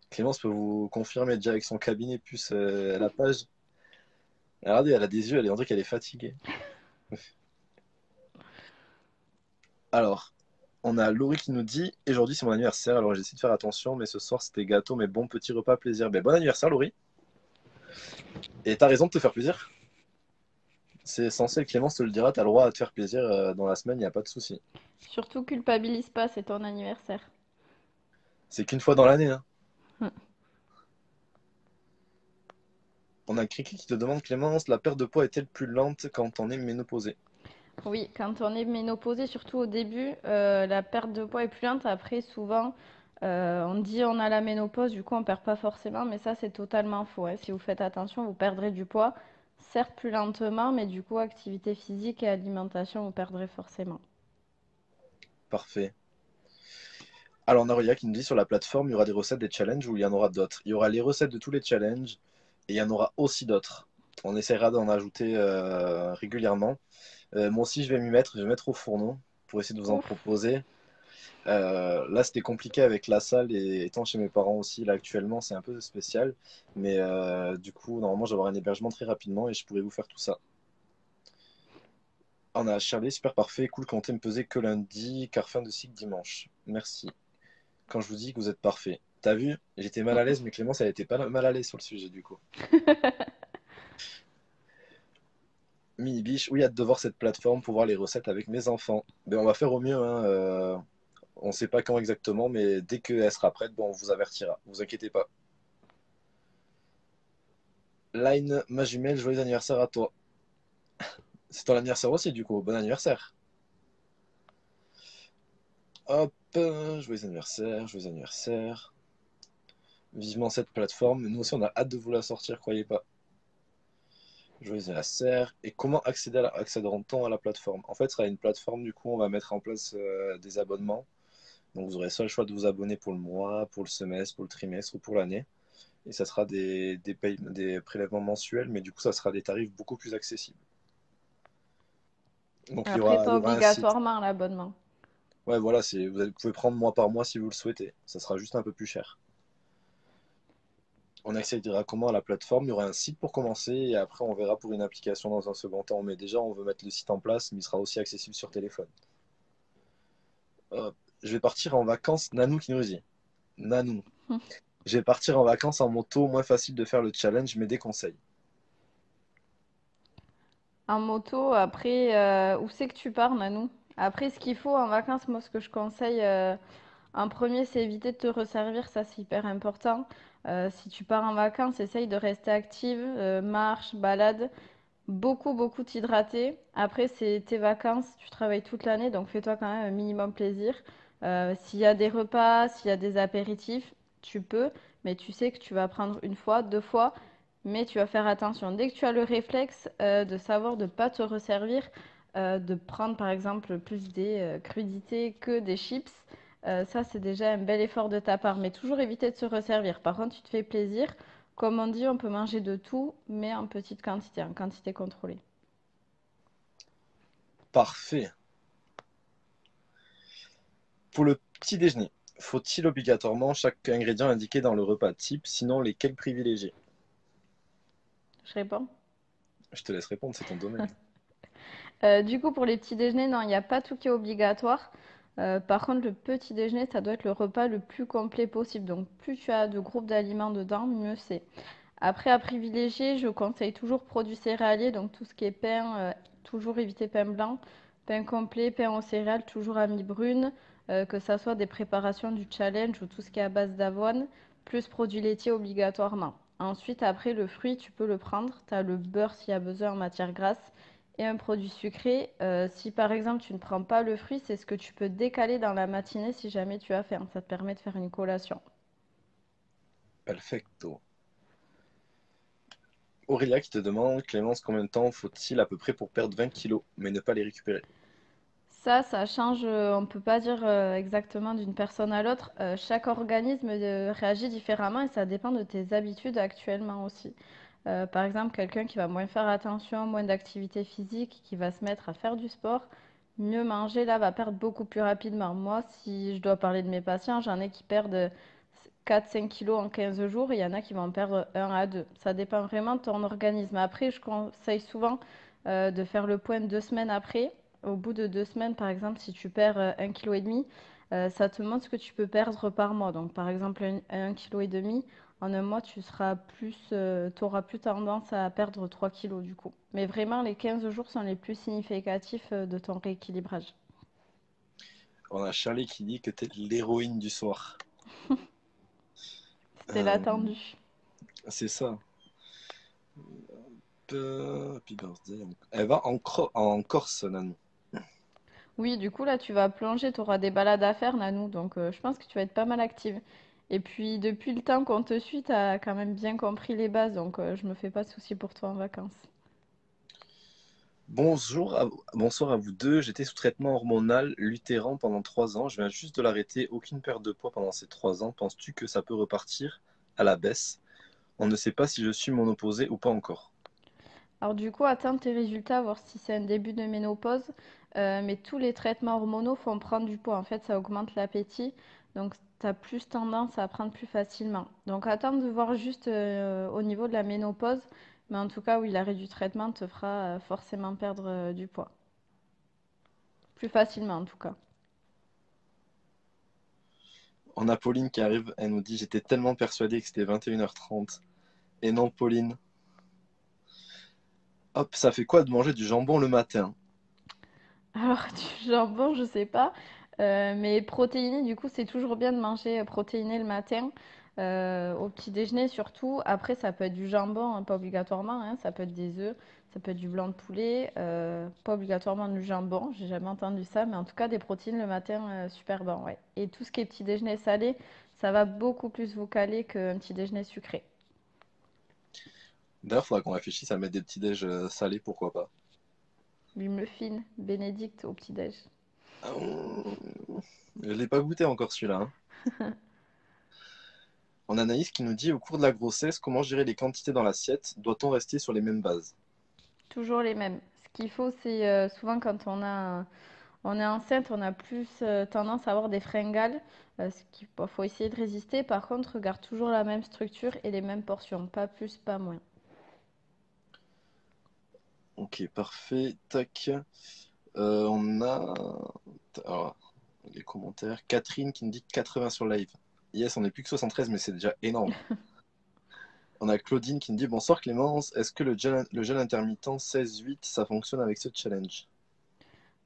Clémence peut vous confirmer déjà avec son cabinet plus la page. Regardez, elle a des yeux, on dirait qu'elle est fatiguée. Alors, on a Laurie qui nous dit aujourd'hui c'est mon anniversaire, alors j'essaie de faire attention, mais ce soir c'était gâteau, mais bon petit repas plaisir. Ben, bon anniversaire, Laurie. Et t'as raison de te faire plaisir. C'est censé, Clémence te le dira, t'as le droit à te faire plaisir dans la semaine, il n'y a pas de souci. Surtout culpabilise pas, c'est ton anniversaire. C'est qu'une fois dans l'année, hein. Hmm. On a Cricri qui te demande Clémence, la perte de poids est-elle plus lente quand on est ménopausé? Oui, quand on est ménopausé, surtout au début, la perte de poids est plus lente. Après, souvent, on dit on a la ménopause, du coup on perd pas forcément, mais ça c'est totalement faux, hein. Si vous faites attention, vous perdrez du poids, certes plus lentement, mais du coup activité physique et alimentation, vous perdrez forcément. Parfait. Alors, on a Aurélia qui nous dit sur la plateforme, il y aura des recettes des challenges ou il y en aura d'autres. Il y aura les recettes de tous les challenges et il y en aura aussi d'autres. On essaiera d'en ajouter régulièrement. Moi aussi, je vais m'y mettre, je vais mettre au fourneau pour essayer de vous en Ouf. proposer. Là, c'était compliqué avec la salle et étant chez mes parents aussi, là actuellement, c'est un peu spécial. Mais du coup, normalement, j'aurai un hébergement très rapidement et je pourrai vous faire tout ça. On a Charlie, super parfait, cool, comptez me peser que lundi, car fin de cycle dimanche. Merci. Quand je vous dis que vous êtes parfait. T'as vu? J'étais mal à l'aise, mais Clémence, elle était pas mal à l'aise sur le sujet du coup. Mini biche, oui, hâte de voir cette plateforme pour voir les recettes avec mes enfants. Ben, on va faire au mieux, hein. On sait pas quand exactement, mais dès qu'elle sera prête, bon, on vous avertira. Vous inquiétez pas. Line, ma jumelle, joyeux anniversaire à toi. C'est ton anniversaire aussi, du coup. Bon anniversaire. Hop, joyeux anniversaire, joyeux anniversaire. Vivement cette plateforme. Nous aussi, on a hâte de vous la sortir, croyez pas. Joyeux anniversaire. Et comment accédera-t-on à la plateforme? En fait, ce sera une plateforme, du coup, on va mettre en place des abonnements. Donc, vous aurez soit le choix de vous abonner pour le mois, pour le semestre, pour le trimestre ou pour l'année. Et ça sera des prélèvements mensuels, mais du coup, ça sera des tarifs beaucoup plus accessibles. Donc, Après, il pas y aura un site. obligatoirement l'abonnement. Ouais, voilà, vous pouvez prendre mois par mois si vous le souhaitez. Ça sera juste un peu plus cher. On accédera comment à la plateforme? Il y aura un site pour commencer et après, on verra pour une application dans un second temps. Mais déjà, on veut mettre le site en place, mais il sera aussi accessible sur téléphone. Hop. Je vais partir en vacances. Nanou qui nous dit. Nanou. Je vais partir en vacances en moto, moins facile de faire le challenge, mais des conseils. En moto, après, où c'est que tu pars, Nanou? Après, ce qu'il faut en vacances, moi, ce que je conseille, en premier, c'est éviter de te resservir, ça c'est hyper important. Si tu pars en vacances, essaye de rester active, marche, balade, beaucoup t'hydrater. Après, c'est tes vacances, tu travailles toute l'année, donc fais-toi quand même un minimum plaisir. S'il y a des repas, s'il y a des apéritifs, tu peux, mais tu sais que tu vas prendre une fois, deux fois, mais tu vas faire attention. Dès que tu as le réflexe de savoir de ne pas te resservir, de prendre par exemple plus des crudités que des chips, ça c'est déjà un bel effort de ta part. Mais toujours éviter de se resservir. Par contre, tu te fais plaisir. Comme on dit, on peut manger de tout, mais en petite quantité, en quantité contrôlée. Parfait. Pour le petit déjeuner, faut-il obligatoirement chaque ingrédient indiqué dans le repas type, sinon lesquels privilégier? Je réponds. Je te laisse répondre, c'est ton domaine. Du coup, pour les petits déjeuners, non, il n'y a pas tout qui est obligatoire. Par contre, le petit déjeuner, ça doit être le repas le plus complet possible. Donc, plus tu as de groupes d'aliments dedans, mieux c'est. Après, à privilégier, je conseille toujours produits céréaliers, donc tout ce qui est pain, toujours éviter pain blanc, pain complet, pain aux céréales, toujours à mi-brune, que ça soit des préparations du challenge ou tout ce qui est à base d'avoine, plus produits laitiers obligatoirement. Ensuite, après, le fruit, tu peux le prendre. Tu as le beurre s'il y a besoin en matière grasse et un produit sucré. Si par exemple tu ne prends pas le fruit, c'est ce que tu peux décaler dans la matinée si jamais tu as faim. Ça te permet de faire une collation. Perfecto. Aurélia qui te demande, Clémence, combien de temps faut-il à peu près pour perdre 20 kilos, mais ne pas les récupérer? Ça change, on ne peut pas dire exactement d'une personne à l'autre. Chaque organisme réagit différemment et ça dépend de tes habitudes actuellement aussi. Par exemple, quelqu'un qui va moins faire attention, moins d'activité physique, qui va se mettre à faire du sport, mieux manger, là, va perdre beaucoup plus rapidement. Moi, si je dois parler de mes patients, j'en ai qui perdent 4-5 kilos en 15 jours et il y en a qui vont en perdre 1 à 2. Ça dépend vraiment de ton organisme. Après, je conseille souvent de faire le point 2 semaines après. Au bout de 2 semaines, par exemple, si tu perds 1,5 kg, ça te montre ce que tu peux perdre par mois. Donc, par exemple, 1,5 kg, en un mois, tu auras plus tendance à perdre 3 kilos du coup. Mais vraiment, les 15 jours sont les plus significatifs de ton rééquilibrage. On a Charlie qui dit que t'es l'héroïne du soir. C'était Euh, l'attendu. c'est ça. Happy birthday. Elle va en Corse, Nanou. Oui, du coup, là, tu vas plonger, tu auras des balades à faire, Nanou, donc je pense que tu vas être pas mal active. Et puis, depuis le temps qu'on te suit, tu as quand même bien compris les bases, donc je me fais pas de soucis pour toi en vacances. Bonsoir à vous deux. J'étais sous traitement hormonal lutéran pendant 3 ans. Je viens juste de l'arrêter. Aucune perte de poids pendant ces 3 ans. Penses-tu que ça peut repartir à la baisse? On ne sait pas si je suis monopausé ou pas encore. Alors du coup, attendre tes résultats, voir si c'est un début de ménopause. Mais tous les traitements hormonaux font prendre du poids. En fait, ça augmente l'appétit. Donc, tu as plus tendance à prendre plus facilement. Donc, attendre de voir juste au niveau de la ménopause. Mais en tout cas, oui, l'arrêt du traitement te fera forcément perdre du poids. Plus facilement, en tout cas. On a Pauline qui arrive. Elle nous dit: j'étais tellement persuadée que c'était 21h30. Et non, Pauline. Hop, ça fait quoi de manger du jambon le matin? Alors, du jambon, je sais pas. Mais protéiné, du coup, c'est toujours bien de manger protéiné le matin, au petit déjeuner surtout. Après, ça peut être du jambon, hein, pas obligatoirement, hein, ça peut être des œufs, ça peut être du blanc de poulet, pas obligatoirement du jambon, j'ai jamais entendu ça, mais en tout cas, des protéines le matin, super bon, ouais. Et tout ce qui est petit déjeuner salé, ça va beaucoup plus vous caler qu'un petit déjeuner sucré. D'ailleurs, il faudra qu'on réfléchisse à mettre des petits déj salés, pourquoi pas. Du muffin, bénédicte au petit déj. Je l'ai pas goûté encore celui-là, hein. On a Anaïs qui nous dit: au cours de la grossesse, comment gérer les quantités dans l'assiette? Doit-on rester sur les mêmes bases? Toujours les mêmes. Ce qu'il faut, c'est souvent quand on est enceinte, on a plus tendance à avoir des fringales, ce qu'il faut essayer de résister. Par contre, regarde toujours la même structure et les mêmes portions, pas plus, pas moins. Ok, parfait. Tac. On a alors, les commentaires. Catherine qui nous dit 80 sur live. Yes, on n'est plus que 73, mais c'est déjà énorme. On a Claudine qui nous dit: bonsoir Clémence, est-ce que le jeûne intermittent 16-8, ça fonctionne avec ce challenge?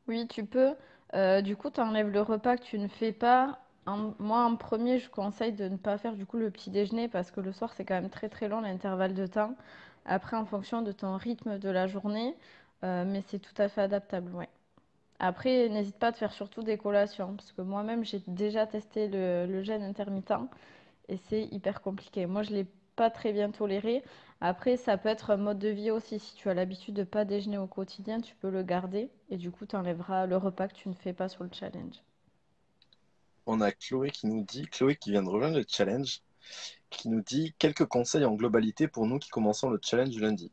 Oui, tu peux. Du coup, tu enlèves le repas que tu ne fais pas. Moi, en premier, je conseille de ne pas faire du coup le petit déjeuner parce que le soir, c'est quand même très très long l'intervalle de temps. Après, en fonction de ton rythme de la journée, mais c'est tout à fait adaptable, ouais. Après, n'hésite pas à te faire surtout des collations, parce que moi-même, j'ai déjà testé le jeûne intermittent et c'est hyper compliqué. Moi, je ne l'ai pas très bien toléré. Après, ça peut être un mode de vie aussi. Si tu as l'habitude de ne pas déjeuner au quotidien, tu peux le garder et du coup, tu enlèveras le repas que tu ne fais pas sur le challenge. On a Chloé qui nous dit, Chloé qui vient de rejoindre le challenge, qui nous dit: quelques conseils en globalité pour nous qui commençons le challenge du lundi.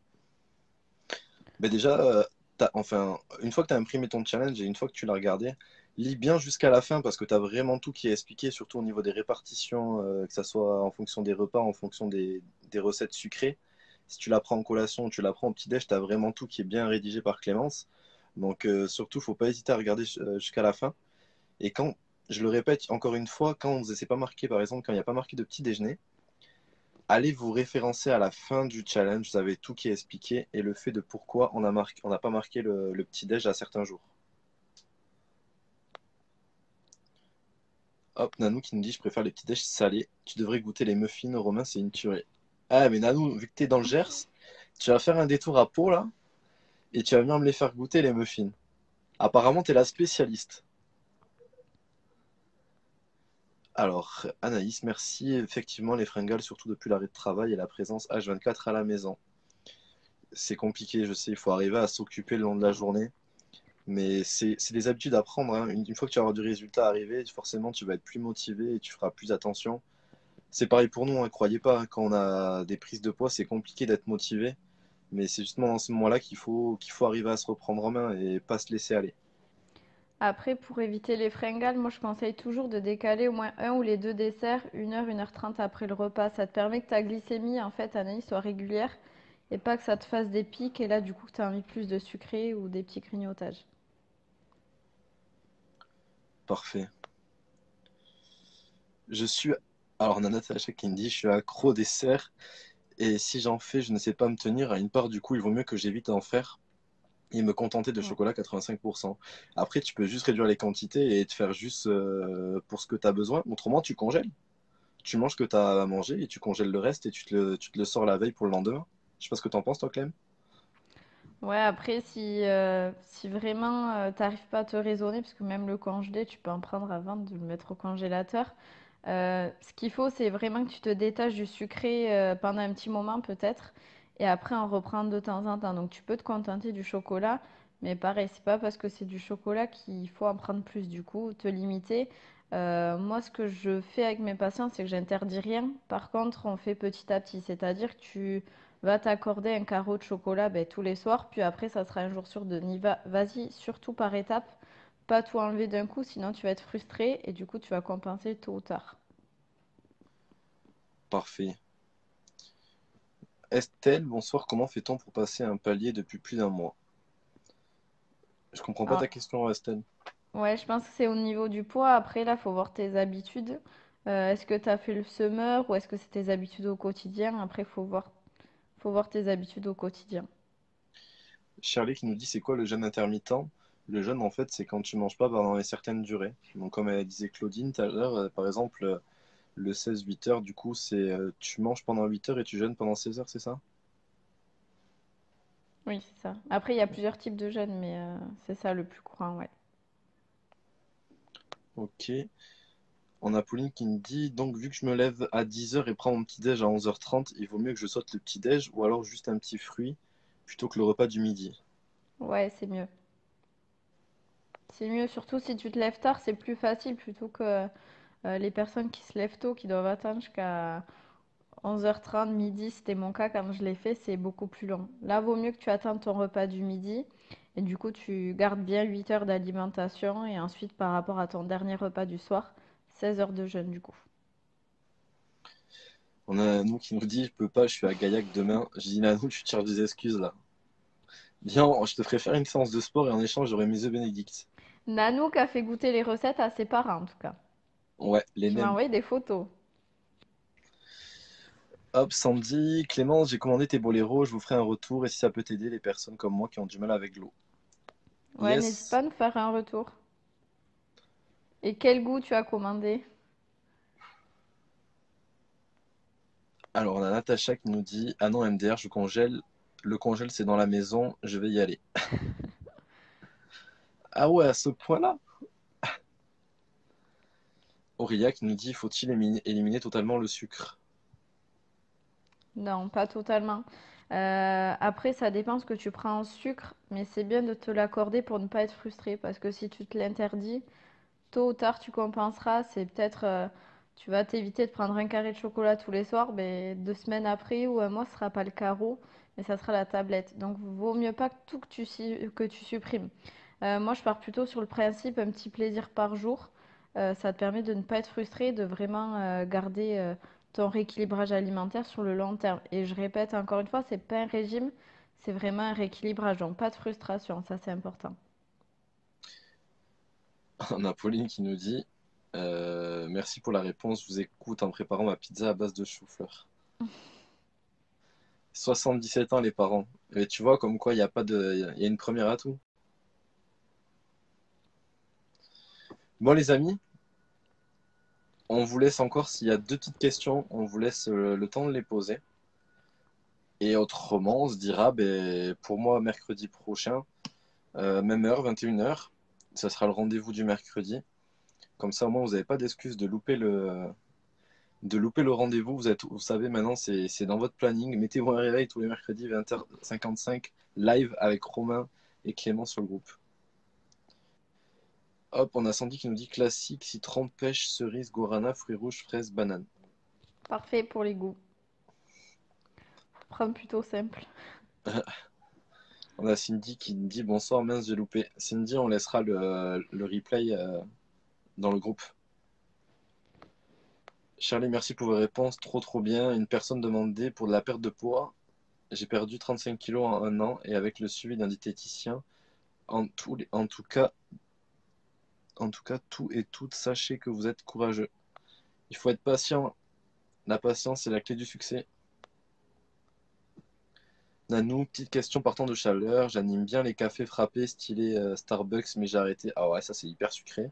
Mais déjà, enfin, une fois que tu as imprimé ton challenge et une fois que tu l'as regardé, lis bien jusqu'à la fin parce que tu as vraiment tout qui est expliqué, surtout au niveau des répartitions, que ça soit en fonction des repas, en fonction des recettes sucrées. Si tu la prends en collation, tu la prends au petit-déj, tu as vraiment tout qui est bien rédigé par Clémence. Donc surtout, faut pas hésiter à regarder jusqu'à la fin. Et quand, je le répète encore une fois, quand c'est pas marqué, par exemple, quand il n'y a pas marqué de petit déjeuner, allez vous référencer à la fin du challenge, vous avez tout qui est expliqué et le fait de pourquoi on n'a pas marqué le petit déj à certains jours. Hop, Nanou qui nous dit je préfère les petits déj salés. Tu devrais goûter les muffins, Romain, c'est une tuerie. Ah, mais Nanou, vu que t'es dans le Gers, tu vas faire un détour à Pau là et tu vas venir me les faire goûter les muffins. Apparemment, t'es la spécialiste. Alors, Anaïs, merci. Effectivement, les fringales, surtout depuis l'arrêt de travail et la présence H24 à la maison. C'est compliqué, je sais, il faut arriver à s'occuper le long de la journée. Mais c'est des habitudes à prendre, hein. Une fois que tu vas avoir du résultat arrivé, forcément, tu vas être plus motivé et tu feras plus attention. C'est pareil pour nous, hein, croyez pas, hein, quand on a des prises de poids, c'est compliqué d'être motivé. Mais c'est justement dans ce moment-là qu'il faut arriver à se reprendre en main et pas se laisser aller. Après, pour éviter les fringales, moi je conseille toujours de décaler au moins un ou les deux desserts 1 heure 1 h 30 après le repas. Ça te permet que ta glycémie, en fait, Anaïs, soit régulière et pas que ça te fasse des pics et là, du coup, que tu as envie de plus de sucré ou des petits grignotages. Parfait. Je suis. Alors, on a Natacha qui me dit je suis accro au dessert et si j'en fais, je ne sais pas me tenir. À une part, du coup, il vaut mieux que j'évite d'en faire et me contenter de Ouais. chocolat 85%. Après, tu peux juste réduire les quantités et te faire juste pour ce que tu as besoin. Autrement, tu congèles. Tu manges ce que tu as à manger et tu congèles le reste et tu te le sors la veille pour le lendemain. Je sais pas ce que t'en penses, toi, Clem. Ouais, après, si vraiment t'arrives pas à te raisonner, parce que même le congelé, tu peux en prendre avant de le mettre au congélateur. Ce qu'il faut, c'est vraiment que tu te détaches du sucré pendant un petit moment peut-être, et après en reprendre de temps en temps. Donc tu peux te contenter du chocolat, mais pareil, c'est pas parce que c'est du chocolat qu'il faut en prendre plus. Du coup, te limiter. Moi, ce que je fais avec mes patients, c'est que j'interdis rien. Par contre, on fait petit à petit, c'est-à-dire que tu va t'accorder un carreau de chocolat ben, tous les soirs, puis après ça sera un jour sur deux. Vas-y, surtout par étapes, pas tout enlever d'un coup, sinon tu vas être frustré et du coup tu vas compenser tôt ou tard. Parfait. Estelle, bonsoir. Comment fait-on pour passer un palier depuis plus d'un mois? Je comprends pas Alors, ta question, Estelle. ouais, je pense que c'est au niveau du poids. Après, là, faut voir tes habitudes. Est-ce que tu as fait le semeur ou est-ce que c'est tes habitudes au quotidien? Après, faut voir tes habitudes au quotidien. Shirley qui nous dit c'est quoi le jeûne intermittent? Le jeûne, en fait, c'est quand tu manges pas pendant une certaine durée. Donc, comme elle disait Claudine tout à l'heure, par exemple, le 16-8 heures, du coup, c'est tu manges pendant 8 heures et tu jeûnes pendant 16 heures, c'est ça? Oui, c'est ça. Après, il y a plusieurs types de jeûnes, mais c'est ça le plus courant, ouais. Ok. On a Pauline qui me dit donc, vu que je me lève à 10 heures et prends mon petit-déj à 11h30, il vaut mieux que je saute le petit-déj ou alors juste un petit fruit plutôt que le repas du midi. Ouais, c'est mieux. C'est mieux, surtout si tu te lèves tard, c'est plus facile plutôt que les personnes qui se lèvent tôt, qui doivent attendre jusqu'à 11h30, midi, c'était mon cas quand je l'ai fait, c'est beaucoup plus long. Là, vaut mieux que tu attendes ton repas du midi et du coup, tu gardes bien 8 heures d'alimentation et ensuite, par rapport à ton dernier repas du soir, 16 heures de jeûne du coup. On a nous qui nous dit je peux pas, je suis à Gaillac demain. Je dis Nanou, tu te cherches des excuses là. Viens, je te ferai faire une séance de sport et en échange j'aurai mes œufs Bénédicts. Nanook a fait goûter les recettes à ses parents en tout cas. Ouais, les Tu m'as nems. envoyé des photos. Hop, Sandy, Clémence, j'ai commandé tes boléros, je vous ferai un retour et si ça peut t'aider les personnes comme moi qui ont du mal avec l'eau. Ouais, n'hésite Yes. pas à nous faire un retour. Et quel goût tu as commandé? Alors on a Natacha qui nous dit ah non MDR, je congèle. Le congèle c'est dans la maison, je vais y aller. Ah ouais, à ce point-là? Auria qui nous dit faut-il éliminer totalement le sucre? Non, pas totalement. Après, ça dépend ce que tu prends en sucre, mais c'est bien de te l'accorder pour ne pas être frustré, parce que si tu te l'interdis, tôt ou tard, tu compenseras. C'est peut-être, tu vas t'éviter de prendre un carré de chocolat tous les soirs, mais 2 semaines après ou un mois, ce sera pas le carreau, mais ça sera la tablette. Donc, vaut mieux pas que tout que tu supprimes. Moi, je pars plutôt sur le principe un petit plaisir par jour. Ça te permet de ne pas être frustré, de vraiment garder ton rééquilibrage alimentaire sur le long terme. Et je répète encore une fois, c'est pas un régime, c'est vraiment un rééquilibrage. Donc, pas de frustration, ça c'est important. On a Pauline qui nous dit merci pour la réponse, je vous écoute en préparant ma pizza à base de chou-fleur. 77 ans les parents. Et tu vois comme quoi il y a pas de. Il y a une première à tout. Bon les amis, on vous laisse encore s'il y a deux petites questions, on vous laisse le temps de les poser. Et autrement, on se dira ben, pour moi mercredi prochain, même heure, 21 h. Ça sera le rendez-vous du mercredi. Comme ça au moins vous n'avez pas d'excuse de louper le rendez-vous. Vous savez maintenant, c'est dans votre planning. Mettez-vous un réveil tous les mercredis 20h55 live avec Romain et Clément sur le groupe. Hop, on a Sandy qui nous dit classique, citron, pêche, cerise, guarana, fruits rouges, fraises, banane. Parfait pour les goûts. Prendre plutôt simple. On a Cindy qui nous dit bonsoir, mince, j'ai loupé. Cindy, on laissera le replay dans le groupe. Charlie, merci pour vos réponses, trop trop bien. Une personne demandait pour de la perte de poids. J'ai perdu 35 kilos en un an et avec le suivi d'un diététicien, en tout cas, tout et toutes, sachez que vous êtes courageux. Il faut être patient. La patience est la clé du succès. Nanou, petite question partant de chaleur. J'anime bien les cafés frappés stylés Starbucks, mais j'ai arrêté. Ah ouais, ça c'est hyper sucré.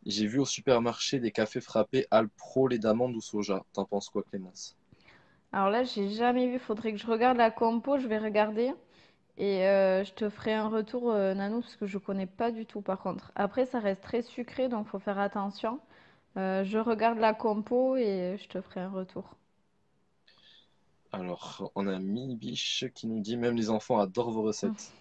J'ai vu au supermarché des cafés frappés Alpro, lait d'amande ou soja. T'en penses quoi, Clémence? Alors là, j'ai jamais vu. Faudrait que je regarde la compo. Je vais regarder. Et je te ferai un retour, Nanou, parce que je connais pas du tout par contre. Après, ça reste très sucré, donc faut faire attention. Je regarde la compo et je te ferai un retour. Alors, on a Biche qui nous dit même les enfants adorent vos Mm. recettes.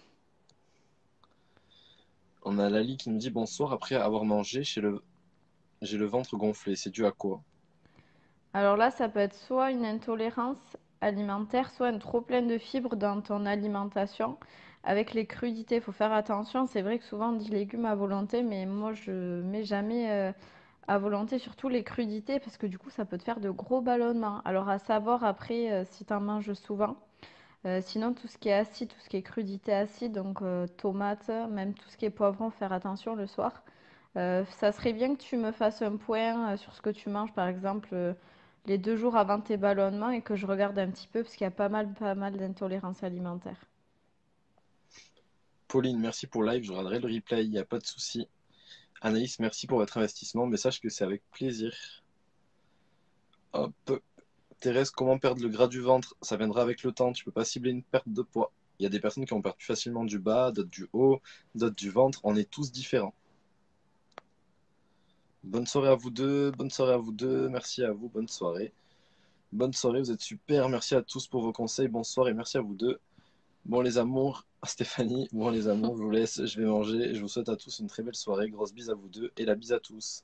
On a Lali qui nous dit bonsoir, après avoir mangé, j'ai le ventre gonflé. C'est dû à quoi? Alors là, ça peut être soit une intolérance alimentaire, soit un trop plein de fibres dans ton alimentation. Avec les crudités, il faut faire attention. C'est vrai que souvent on dit légumes à volonté, mais moi je mets jamais à volonté, surtout les crudités, parce que du coup ça peut te faire de gros ballonnements. Alors à savoir après si tu en manges souvent. Sinon, tout ce qui est acide, tout ce qui est crudité acide, donc tomates, même tout ce qui est poivron, faire attention le soir. Ça serait bien que tu me fasses un point sur ce que tu manges, par exemple, les 2 jours avant tes ballonnements et que je regarde un petit peu parce qu'il y a pas mal d'intolérances alimentaires. Pauline, merci pour live, je regarderai le replay, il n'y a pas de souci. Anaïs, merci pour votre investissement, mais sache que c'est avec plaisir. Hop. Thérèse, comment perdre le gras du ventre? Ça viendra avec le temps, tu peux pas cibler une perte de poids. Il y a des personnes qui ont perdu plus facilement du bas, d'autres du haut, d'autres du ventre, on est tous différents. Bonne soirée à vous deux, bonne soirée à vous deux, merci à vous, bonne soirée. Bonne soirée, vous êtes super, merci à tous pour vos conseils, bonsoir et merci à vous deux. Bon les amours, Stéphanie, bon les amours, je vous laisse, je vais manger, je vous souhaite à tous une très belle soirée, grosse bise à vous deux et la bise à tous.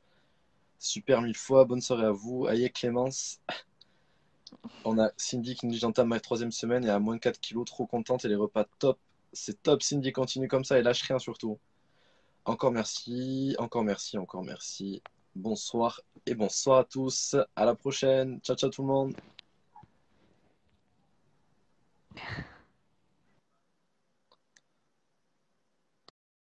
Super mille fois, bonne soirée à vous, aïe Clémence. On a Cindy qui nous dit j'entame ma troisième semaine et à moins 4 kilos, trop contente et les repas top. C'est top Cindy, continue comme ça et lâche rien surtout. Encore merci, encore merci, encore merci. Bonsoir et bonsoir à tous. À la prochaine. Ciao ciao tout le monde.